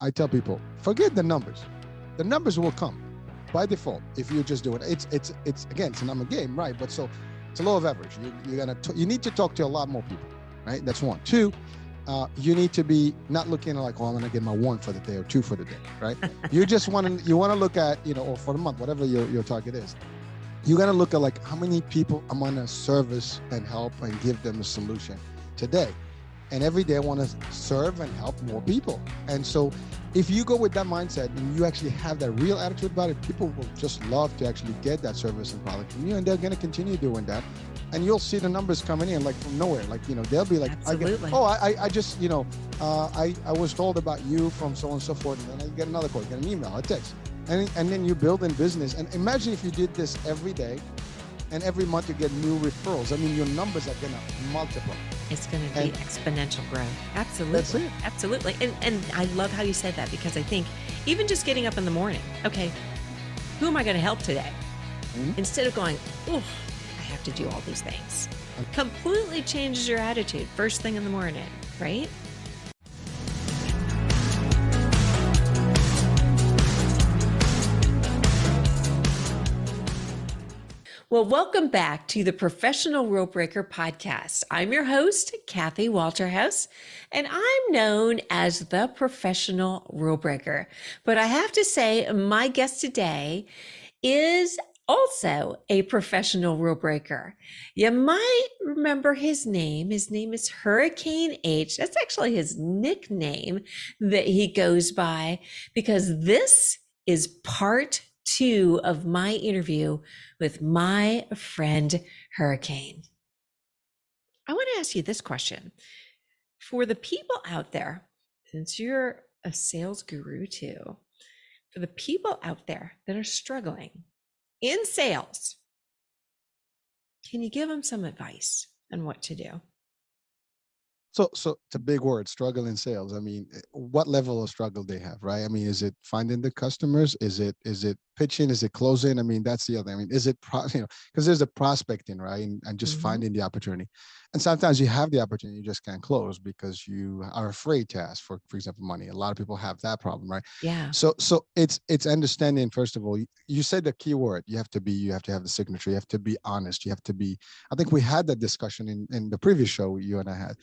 I tell people, forget the numbers. The numbers will come by default if you're just doing it. It's again, it's a number game, right? But so it's a law of average. You need to talk to a lot more people, right? That's one. Two, you need to be not looking like, oh, I'm going to get my one for the day or two for the day, right? You just want to look at, or for the month, whatever your target is. You got to look at like how many people I'm going to service and help and give them a solution today. And every day I want to serve and help more people. And so if you go with that mindset and you actually have that real attitude about it, people will just love to actually get that service and product from you, and they're going to continue doing that. And you'll see the numbers coming in like from nowhere. Like, they'll be like, I just, I was told about you from so on and so forth. And then I get another call, you get an email, a text. And then you build in business. And imagine if you did this every day and every month you get new referrals. I mean, your numbers are going to multiply. It's going to be exponential growth. Absolutely. That's it. Absolutely. And I love how you said that, because I think even just getting up in the morning, okay, who am I going to help today? Mm-hmm. Instead of going, oh, I have to do all these things. Completely changes your attitude first thing in the morning, right? Well, welcome back to the Professional Rule Breaker podcast. I'm your host, Kathy Walterhouse, and I'm known as the Professional Rule Breaker. But I have to say, my guest today is also a professional rule breaker. You might remember his name. His name is Hurricane H. That's actually his nickname that he goes by, because this is part 2 of my interview with my friend Hurricane. I want to ask you this question. For the people out there, since you're a sales guru too, for the people out there that are struggling in sales, can you give them some advice on what to do? So it's a big word, struggle in sales. I mean, what level of struggle they have, right? I mean, is it finding the customers? Is it pitching? Is it closing? I mean, that's the other. I mean, is it because there's a prospecting, right? And just finding the opportunity. And sometimes you have the opportunity, you just can't close because you are afraid to ask for example, money. A lot of people have that problem, right? Yeah. So it's understanding, first of all, you said the key word. You have to have the signature. You have to be honest. You have to be, I think we had that discussion in the previous show you and I had.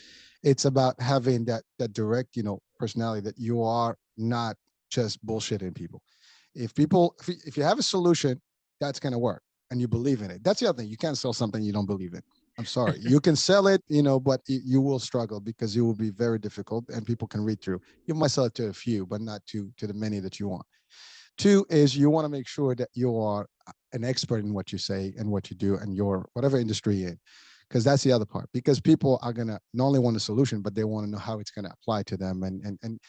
It's about having that direct, personality, that you are not just bullshitting people. If you have a solution, that's going to work and you believe in it. That's the other thing. You can't sell something you don't believe in. I'm sorry. You can sell it, but you will struggle because it will be very difficult and people can read through. You might sell it to a few, but not to the many that you want. 2 is you want to make sure that you are an expert in what you say and what you do and your whatever industry you're in. Because that's the other part, because people are going to not only want a solution, but they want to know how it's going to apply to them. And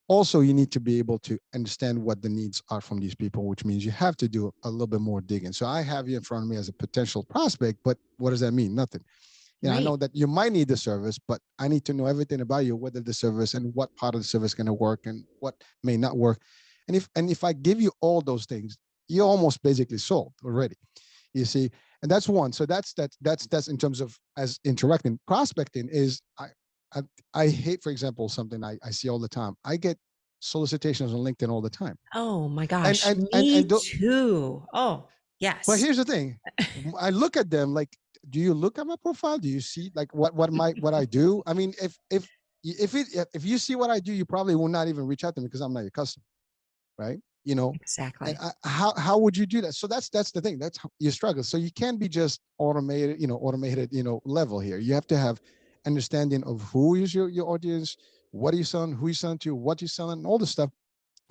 also you need to be able to understand what the needs are from these people, which means you have to do a little bit more digging. So I have you in front of me as a potential prospect, but what does that mean? Nothing. Right. I know that you might need the service, but I need to know everything about you, whether the service and what part of the service is going to work and what may not work. And if I give you all those things, you're almost basically sold already. You see, and that's one. So that's in terms of as interacting. Prospecting is I hate, for example, something I see all the time. I get solicitations on LinkedIn all the time. Oh my gosh, me too. Oh yes. But here's the thing, I look at them like, do you look at my profile? Do you see like what I do? I mean, if you see what I do, you probably will not even reach out to me because I'm not your customer, right? Exactly. And how would you do that? So that's the thing. That's how you struggle. So you can't be just automated level here. You have to have understanding of who is your audience, what are you selling, who you selling to, what you're selling, all this stuff.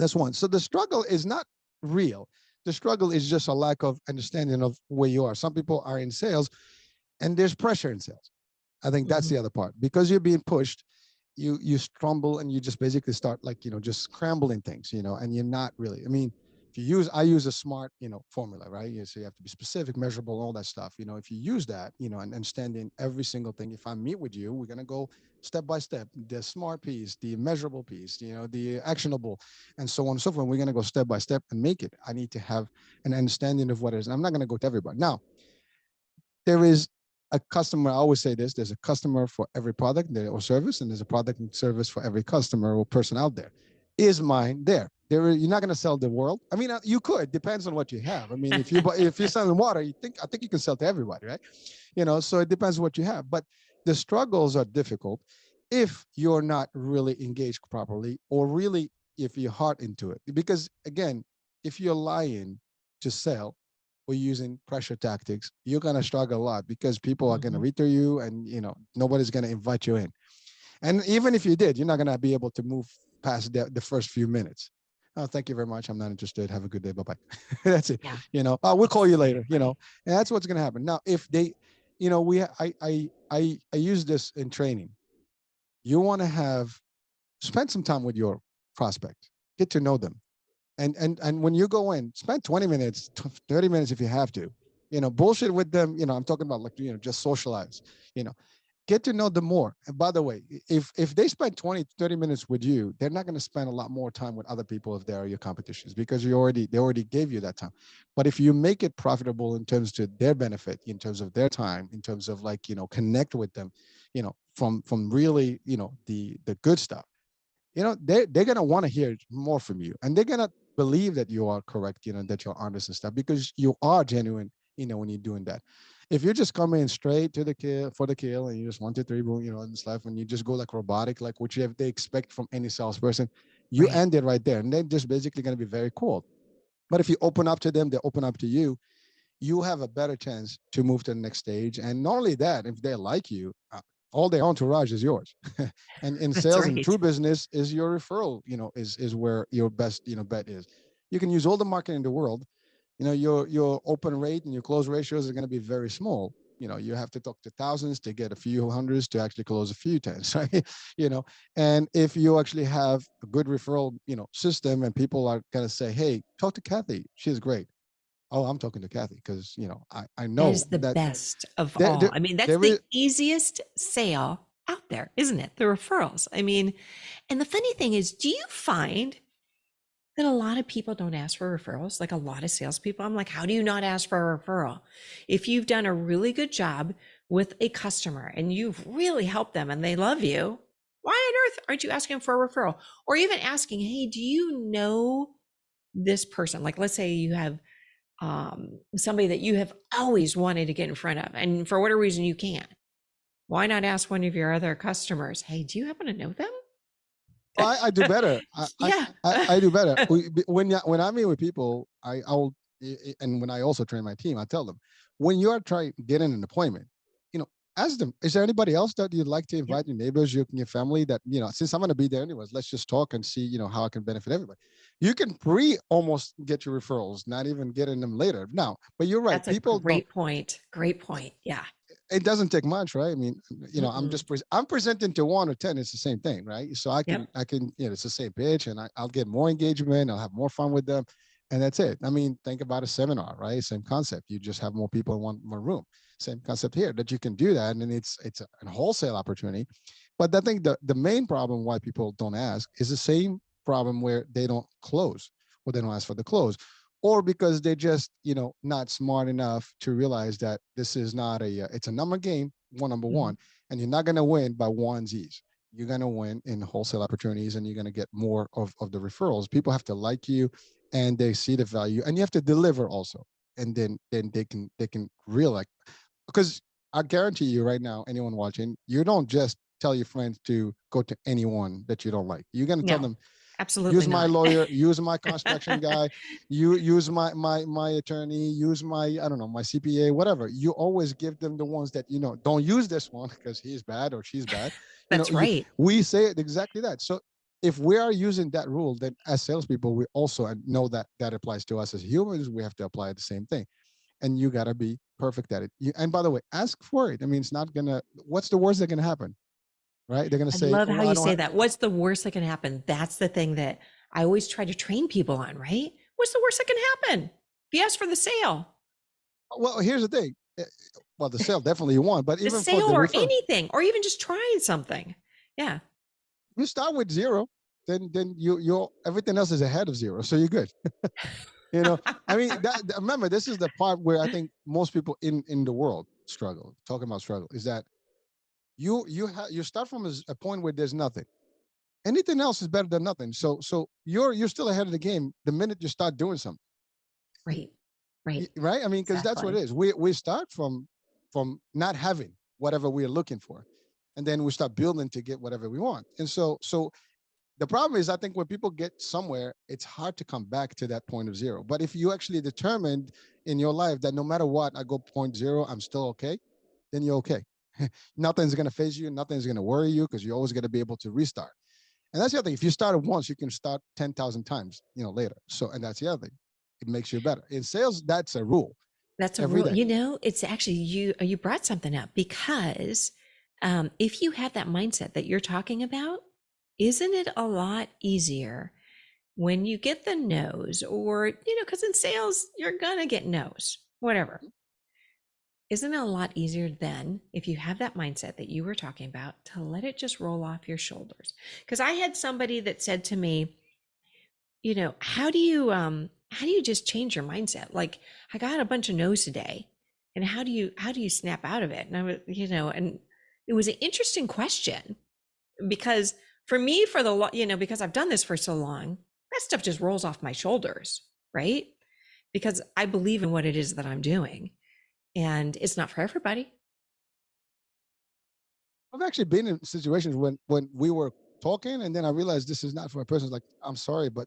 That's one. So the struggle is not real. The struggle is just a lack of understanding of where you are. Some people are in sales and there's pressure in sales. I think that's the other part, because you're being pushed. You stumble and you just basically start just scrambling things, and you're not really, I mean, I use a SMART, formula, right? So you have to be specific, measurable, all that stuff. If you use that, and understanding every single thing, if I meet with you, we're going to go step by step, the SMART piece, the measurable piece, the actionable, and so on and so forth. We're going to go step by step and make it. I need to have an understanding of what it is. And I'm not going to go to everybody. Now, there is a customer, I always say this, there's a customer for every product or service, and there's a product and service for every customer or person out there. is mine there. You're not going to sell the world. I mean, you could. Depends on what you have. I mean, if you're selling water, I think you can sell to everybody, right? So it depends what you have. But the struggles are difficult if you're not really engaged properly, or really if you're hard into it. Because again, if you're lying to sell or using pressure tactics, you're going to struggle a lot, because people are going to Mhm. read through you, and nobody's going to invite you in. And even if you did, you're not going to be able to move past the first few minutes. Oh, thank you very much. I'm not interested. Have a good day. Bye bye. That's it. Yeah, Oh, we'll call you later. exactly. And that's what's going to happen. Now, if they, we, I use this in training. You want to spend some time with your prospect, get to know them, and when you go in, spend 20 minutes, 30 minutes if you have to. Bullshit with them. I'm talking about, like, just socialize. You know, get to know them more. And by the way, if they spend 20, 30 minutes with you, they're not going to spend a lot more time with other people if they are your competitions, because they already gave you that time. But if you make it profitable in terms to their benefit, in terms of their time, in terms of, like, connect with them, from really, the good stuff, they're gonna want to hear more from you, and they're gonna believe that you are correct, that you're honest and stuff, because you are genuine, when you're doing that. If you're just coming straight to the kill for the kill, and you just 1 2 3 boom, and stuff, and you just go like robotic, like what they expect from any salesperson, you Right. end it right there, and they're just basically going to be very cold. But if you open up to them, they open up to you, you have a better chance to move to the next stage. And not only that, if they like you, all their entourage is yours. And in That's sales and right. true business, is your referral, is where your best, bet is. You can use all the marketing in the world. Your open rate and your close ratios are going to be very small. You have to talk to thousands to get a few hundreds to actually close a few tens, right? And if you actually have a good referral, system, and people are going to say, hey, talk to Kathy, she's great. Oh, I'm talking to Kathy, because I That know is the that best of there, all. there, I mean, that's there the is. easiest sale out there, isn't it? The referrals. I mean, and the funny thing is, do you find that a lot of people don't ask for referrals? Like a lot of salespeople, I'm like, how do you not ask for a referral? If you've done a really good job with a customer and you've really helped them and they love you, why on earth aren't you asking for a referral? Or even asking, hey, do you know this person? Like, let's say you have somebody that you have always wanted to get in front of, and for whatever reason you can't. Why not ask one of your other customers, hey, do you happen to know them? Oh, I do better. Yeah. I do better. When I meet with people, and when I also train my team, I tell them, when you are trying to get in an appointment, you know, ask them, is there anybody else that you'd like to Yep. invite, your neighbors, your family, that, since I'm going to be there anyways, let's just talk and see, how I can benefit everybody. You can almost get your referrals, not even getting them later now. But you're right. That's a People don't. great point. Great point. Yeah. It doesn't take much, right? I mean, Mm-mm. I'm presenting to 1 or 10. It's the same thing, right? So Yep. it's the same pitch, and I'll get more engagement. I'll have more fun with them, and that's it. I mean, think about a seminar, right? Same concept. You just have more people in one room. Same concept here, that you can do that, and it's a wholesale opportunity. But I think the main problem why people don't ask is the same problem where they don't close, or they don't ask for the close, or because they're just, not smart enough to realize that this is not it's a number game, number Mhm. one, and you're not going to win by onesies. You're going to win in wholesale opportunities, and you're going to get more of the referrals. People have to like you, and they see the value, and you have to deliver also. And then they can realize, because I guarantee you right now, anyone watching, you don't just tell your friends to go to anyone that you don't like. You're going to tell No, them, absolutely use my not. lawyer, use my construction guy, you use my attorney, use my, I don't know, my CPA, whatever. You always give them the ones that, don't use this one because he's bad or she's bad. That's right. We say it exactly that. So if we are using that rule, then as salespeople, we also know that that applies to us as humans. We have to apply the same thing, and you got to be perfect at it. And by the way, ask for it. I mean, it's not gonna. What's the worst that can happen, right? They're gonna I say, love "Oh, how I you don't say have." that. What's the worst that can happen? That's the thing that I always try to train people on, right? What's the worst that can happen? If you ask for the sale, Well, here's the thing. Well, the sale definitely you want, but the even for sale the or refer, anything, or even just trying something. Yeah. you start with zero, then you everything else is ahead of zero, so you're good. you know, I mean, remember, this is the part where I think most people in the world struggle. Talking about struggle is that you start from a point where there's nothing, Anything else is better than nothing. So you're still ahead of the game the minute you start doing something. Right. Right. Right? I mean, because that's what it Exactly. is. We start from not having whatever we're looking for, and then we start building to get whatever we want. And so the problem is, I think when people get somewhere, it's hard to come back to that point of zero. But if you actually determined in your life that no matter what, I go point zero, I'm still okay, then you're okay. Nothing's going to phase you. Nothing's going to worry you because you're always going to be able to restart. And that's the other thing. If you started once, you can start 10,000 times, later. So, and that's the other thing. It makes you better. In sales, that's a rule That's a every real, day. it's actually you brought something up because if you have that mindset that you're talking about, isn't it a lot easier when you get the no's or, because in sales, you're gonna get no's, whatever. Isn't it a lot easier then if you have that mindset that you were talking about to let it just roll off your shoulders? Because I had somebody that said to me, how do you just change your mindset? Like, I got a bunch of no's today, and how do you snap out of it? And I was, and it was an interesting question because for me, because I've done this for so long, that stuff just rolls off my shoulders, right? Because I believe in what it is that I'm doing, and it's not for everybody. I've actually been in situations when we were talking, and then I realized this is not for a person. Like, I'm sorry, but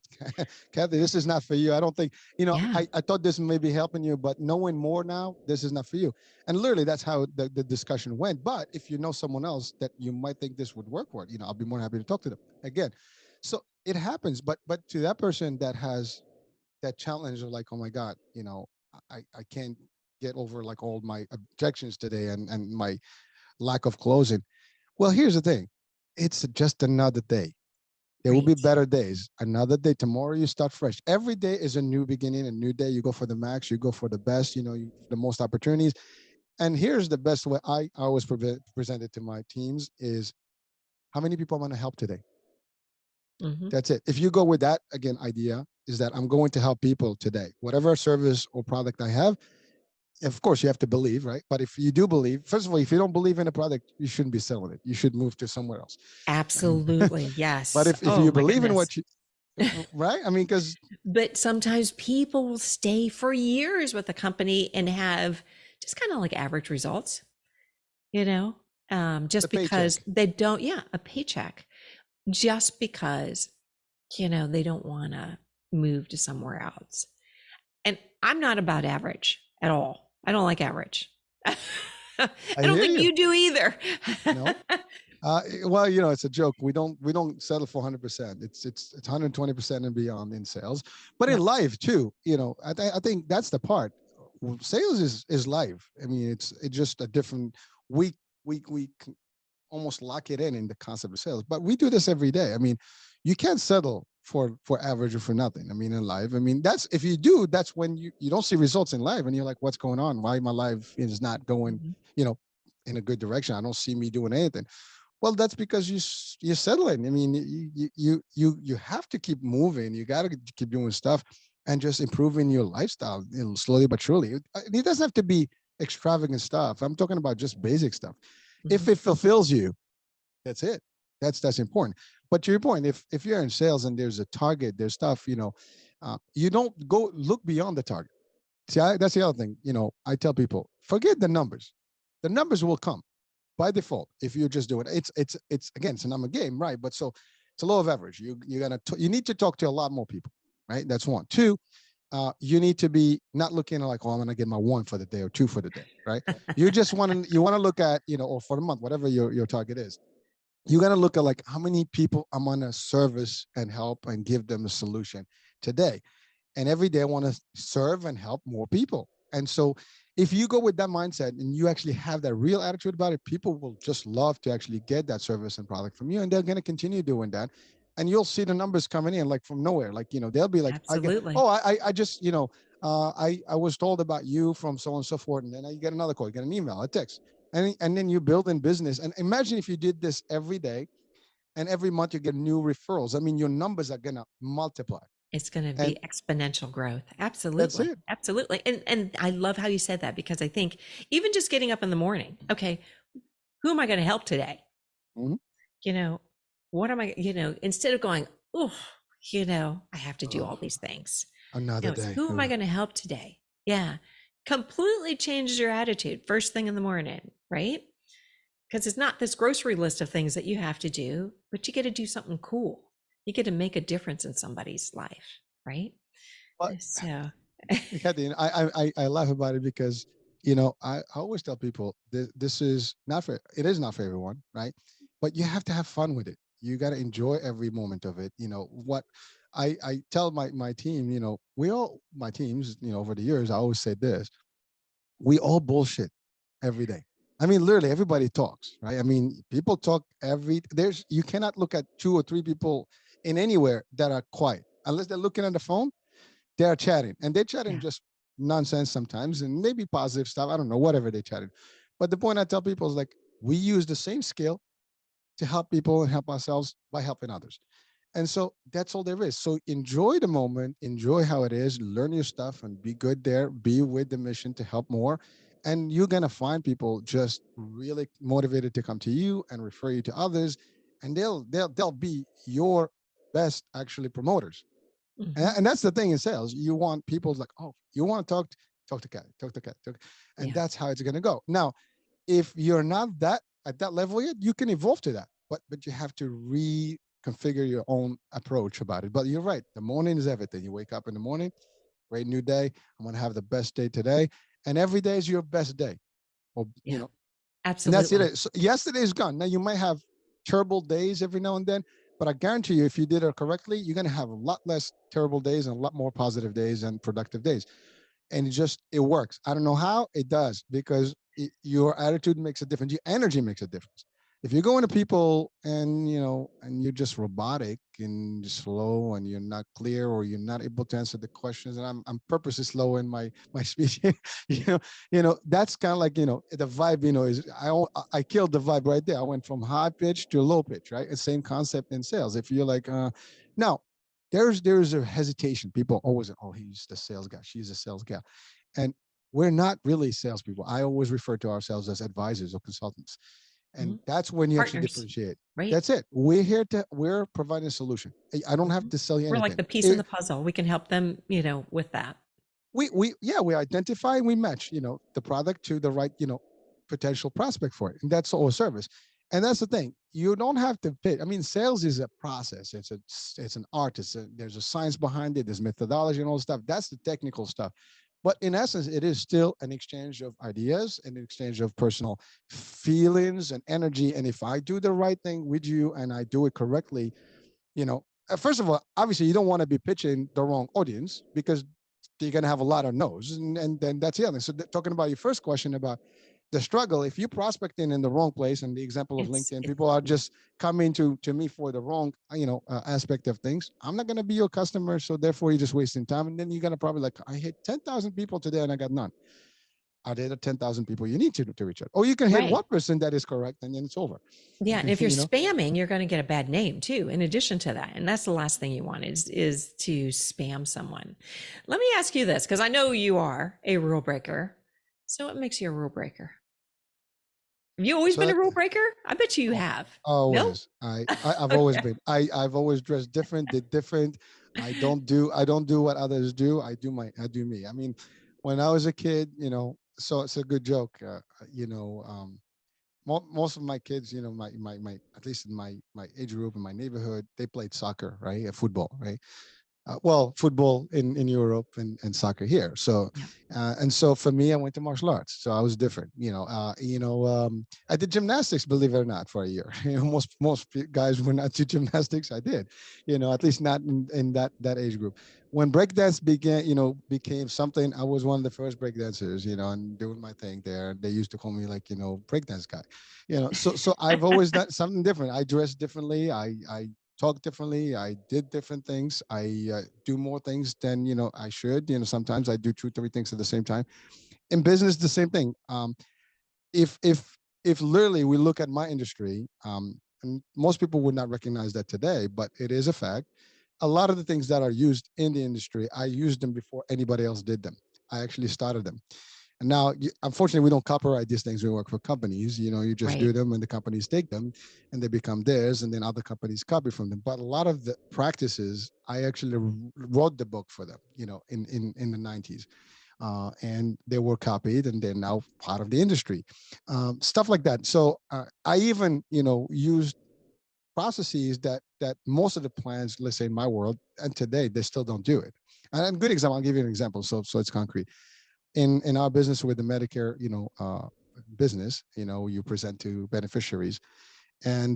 Kathy, this is not for you. I don't think, Yeah, I thought this may be helping you, but knowing more now, this is not for you. And literally, that's how the discussion went. But if you know someone else that you might think this would work for, I'll be more than happy to talk to them again. So it happens, but to that person that has that challenge of like, oh my God, I can't get over like all my objections today and my lack of closing. Well, here's the thing. It's just another day. There will be right. better days. Another day. Tomorrow you start fresh. Every day is a new beginning, a new day. You go for the max, you go for the best, the most opportunities. And here's the best way I always present it to my teams is how many people I'm going to help today. Hmm. That's it. If you go with that, again, idea is that I'm going to help people today. Whatever service or product I have, of course you have to believe, right? But if you do believe, first of all, if you don't believe in a product, you shouldn't be selling it. You should move to somewhere else. Absolutely. But Yes. if Oh you my believe in goodness. what you, right? I mean, because But sometimes people will stay for years with a company and have just kind of like average results, you know, the just because paycheck. they don't, yeah, a paycheck, just because, they don't want to move to somewhere else. And I'm not about average at all. I don't like average. I I don't hear think you. you do either. No. Well, it's a joke. We don't settle for 100%. It's 120% and beyond in sales, but in Yep. life too. I think that's the part. Sales is life. I mean, it's just a different. We almost lock it in the concept of sales, but we do this every day. I mean, you can't settle for average or for nothing. I mean, in life, I mean, that's if you do, that's when you don't see results in life, and you're like, what's going on? Why my life is not going, Mhm. you know, in a good direction? I don't see me doing anything. Well, that's because you're settling. I mean, you have to keep moving. You got to keep doing stuff and just improving your lifestyle, slowly but surely. It doesn't have to be extravagant stuff. I'm talking about just basic stuff. If Mhm. it fulfills you, that's it. That's important. But to your point, if you're in sales and there's a target, there's stuff, you don't go look beyond the target. See, that's the other thing. I tell people, forget the numbers. The numbers will come by default if you're just doing it. It's again, it's a number game, right? But so it's a law of average. You need to talk to a lot more people, right? That's one. Two, you need to be not looking like, oh, I'm gonna get my one for the day or two for the day, right? You want to look at, or for the month, whatever your target is. You got to look at like how many people I'm gonna service and help and give them a solution today. And every day I want to serve and help more people. And so if you go with that mindset and you actually have that real attitude about it, people will just love to actually get that service and product from you. And they're going to continue doing that. And you'll see the numbers coming in like from nowhere. Like, they'll be like, Absolutely. I just, I was told about you from so on and so forth. And then you get another call, you get an email, a text. And then you build in business. And imagine if you did this every day and every month you get new referrals. I mean, your numbers are going to multiply. It's going to And be exponential growth. that's Absolutely. it. Absolutely. And I love how you said that because I think even just getting up in the morning, okay, who am I going to help today? Mhm. You know, what am I, instead of going, oh, I have to do all Oh, these things. another It's day. who am I going to help today? Yeah. Completely changes your attitude first thing in the morning, right? Because it's not this grocery list of things that you have to do, but you get to do something cool. You get to make a difference in somebody's life, right? But So, Kathy, I laugh about it because I always tell people this is not for it is not for everyone, right? But you have to have fun with it. You got to enjoy every moment of it. What I tell my team, we all my teams, over the years, I always say this: we all bullshit every day. I mean, literally, everybody talks, right? I mean, people talk you cannot look at two or three people in anywhere that are quiet unless they're looking at the phone. They're chatting, and they're chatting yeah. just nonsense sometimes, and maybe positive stuff. I don't know, whatever they chatted. But the point I tell people is like, we use the same skill to help people and help ourselves by helping others. And so that's all there is. So enjoy the moment, enjoy how it is, learn your stuff and be good there, be with the mission to help more. And you're going to find people just really motivated to come to you and refer you to others. And they'll be your best actually promoters. Hmm. And that's the thing in sales. You want people like, oh, you want to talk to cat, talk to cat, and Yeah. that's how it's going to go. Now, if you're not that at that level yet, you can evolve to that, but you have to reconfigure your own approach about it. But you're right, the morning is everything. You wake up in the morning, great new day. I'm going to have the best day today, and every day is your best day. Or Yeah. and that's Absolutely. it. So yesterday is gone. Now you might have terrible days every now and then, but I guarantee you, if you did it correctly, you're going to have a lot less terrible days and a lot more positive days and productive days. And it works. I don't know how it does because your attitude makes a difference. Your energy makes a difference. If you're going to people and and you're just robotic and slow and you're not clear or you're not able to answer the questions, and I'm purposely slow in my speech, you know, that's kind of like the vibe. Is I killed the vibe right there. I went from high pitch to low pitch, right? It's same concept in sales. If you're like, now there's a hesitation. People always, oh, he's the sales guy, she's a sales guy, and we're not really salespeople. I always refer to ourselves as advisors or consultants, and Mhm. that's when you actually Partners, differentiate. right? That's it. We're providing a solution. I don't have Mhm. to sell you We're like anything. the piece in the puzzle. We can help them, with that. We identify and we match the product to the right potential prospect for it, and that's all service. And that's the thing, you don't have to pitch. I mean, sales is a process. It's an art. There's a science behind it. There's methodology and all stuff. That's the technical stuff. But in essence, it is still an exchange of ideas and an exchange of personal feelings and energy. And if I do the right thing with you and I do it correctly, first of all, obviously you don't want to be pitching the wrong audience because you're going to have a lot of no's, and then that's the other. So talking about your first question about the struggle, if you're prospecting in the wrong place, and the example of It's LinkedIn, it people are yeah. just coming to me for the wrong aspect of things. I'm not going to be your customer, so therefore you're just wasting time, and then you're going to probably like, I hit 10,000 people today and I got none. Are there the 10,000 people you need to reach out? Or you can hit Right. 1% that is correct, and then it's over. Yeah, and if you're you know spamming, you're going to get a bad name too. In addition to that, and that's the last thing you want is to spam someone. Let me ask you this, because I know you are a rule breaker. So, what makes you a rule breaker? Have you always been so a rule breaker? I bet you Oh, have. No. always. I've always Okay. been. I've always dressed different, did different. I don't do what others do. I do me. I mean, when I was a kid, so it's a good joke. Most of my kids, my at least in my age group in my neighborhood, they played soccer, right? Football, right? Well, football in Europe and soccer here. So, Yeah. and so for me, I went to martial arts. So I was different. I did gymnastics, believe it or not, for a year. Most guys would not do gymnastics. I did, at least not in that age group. When breakdance became something, I was one of the first breakdancers, and doing my thing there. They used to call me like, breakdance guy, so I've always done something different. I dress differently. I talk differently. I did different things. I do more things than I should. Sometimes I do two, three things at the same time. In business, the same thing. If literally we look at my industry, and most people would not recognize that today, but it is a fact. A lot of the things that are used in the industry, I used them before anybody else did them. I actually started them. And now, unfortunately, we don't copyright these things. We work for companies. You just do Right. them, and the companies take them, and they become theirs, and then other companies copy from them. But a lot of the practices, I actually wrote the book for them. In the '90s, and they were copied, and they're now part of the industry, stuff like that. So I even used processes that most of the plans, let's say in my world, and today they still don't do it. And a good example, I'll give you an example, so it's concrete. In our business with the Medicare, business, you present to beneficiaries, and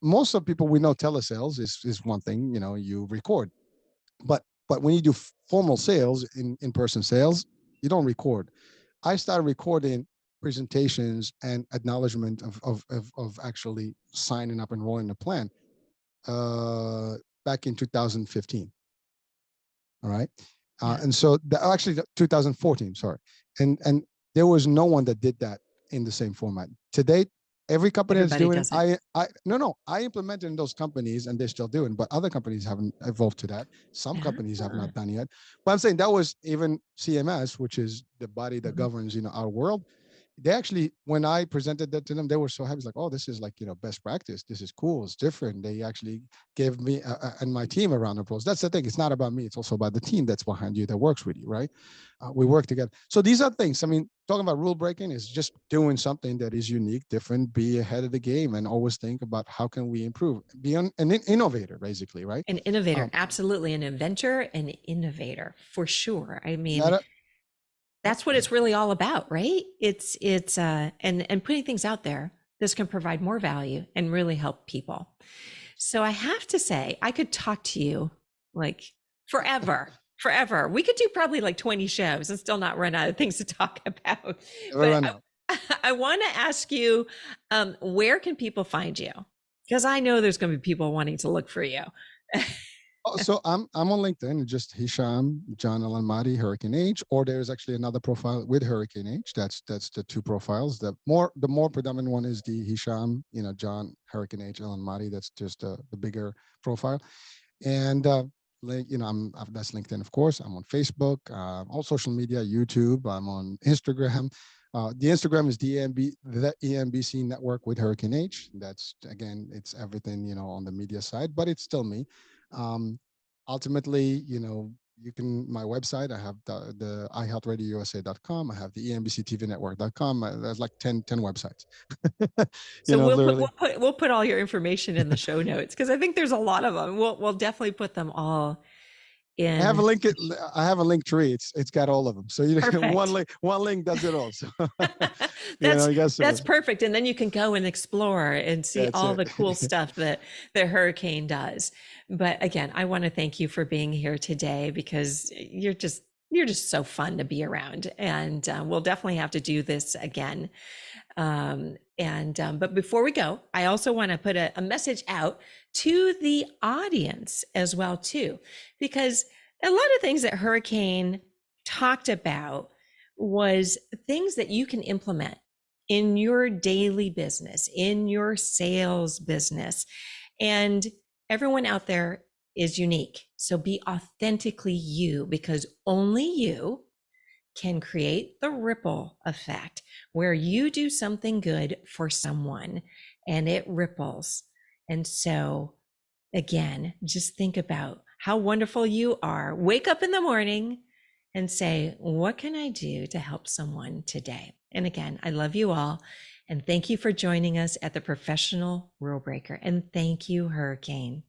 most of people, we know telesales is one thing, you record, but when you do formal sales, in-person sales, you don't record. I started recording presentations and acknowledgement of actually signing up and enrolling the plan uh, back in 2015. All right. Yeah. And so actually 2014, sorry. And there was no one that did that in the same format. To date, every company that's Everybody doing it, does it. I implemented in those companies and they're still doing, but other companies haven't evolved to that. Some companies have Ah. not done yet. But I'm saying that was even CMS, which is the body that Mhm. governs, our world. They actually, when I presented that to them, they were so happy. It's like, oh, this is like, best practice. This is cool. It's different. They actually gave me and my team a round of applause. That's the thing. It's not about me. It's also about the team that's behind you, that works with you, right? We work together. So these are things. I mean, talking about rule breaking is just doing something that is unique, different, be ahead of the game, and always think about how can we improve. Be an innovator, basically, right? An innovator, Um, absolutely. An inventor, an innovator for sure. I mean, that, that's what it's really all about, right? And putting things out there, this can provide more value and really help people. So I have to say, I could talk to you like forever, forever. We could do probably like 20 shows and still not run out of things to talk about. never But run out. I want to ask you, where can people find you? Because I know there's going to be people wanting to look for you. Oh, so I'm on LinkedIn, just Hisham John Alanmadi Hurricane H, or there's actually another profile with Hurricane H. That's the two profiles. The more predominant one is the Hisham, John Hurricane H Alanmadi. That's just the bigger profile. And that's LinkedIn, of course. I'm on Facebook, all social media, YouTube. I'm on Instagram. The Instagram is the EMBC network with Hurricane H. That's, again, it's everything, on the media side, but it's still me. Um, Ultimately, you can, my website, I have the iHealthRadioUSA.com. I have the EMBCTVNetwork.com. There's like 10 websites, So literally. we'll put all your information in the show notes because I think there's a lot of them. We'll definitely put them all I have a in. link. I have a link tree. It's got all of them. So one Perfect. link does it all. So that's I guess that's perfect. And then you can go and explore and see that's all it. the cool stuff that the hurricane does. But again, I want to thank you for being here today because you're just so fun to be around. And we'll definitely have to do this again. But before we go, I also want to put a message out to the audience as well too, because a lot of things that Hurricane talked about was things that you can implement in your daily business, in your sales business. And everyone out there is unique. So be authentically you because only you can create the ripple effect where you do something good for someone and it ripples. And so, again, just think about how wonderful you are. Wake up in the morning and say, what can I do to help someone today? And again, I love you all. And thank you for joining us at the Professional Rule Breaker. And thank you, Hurricane.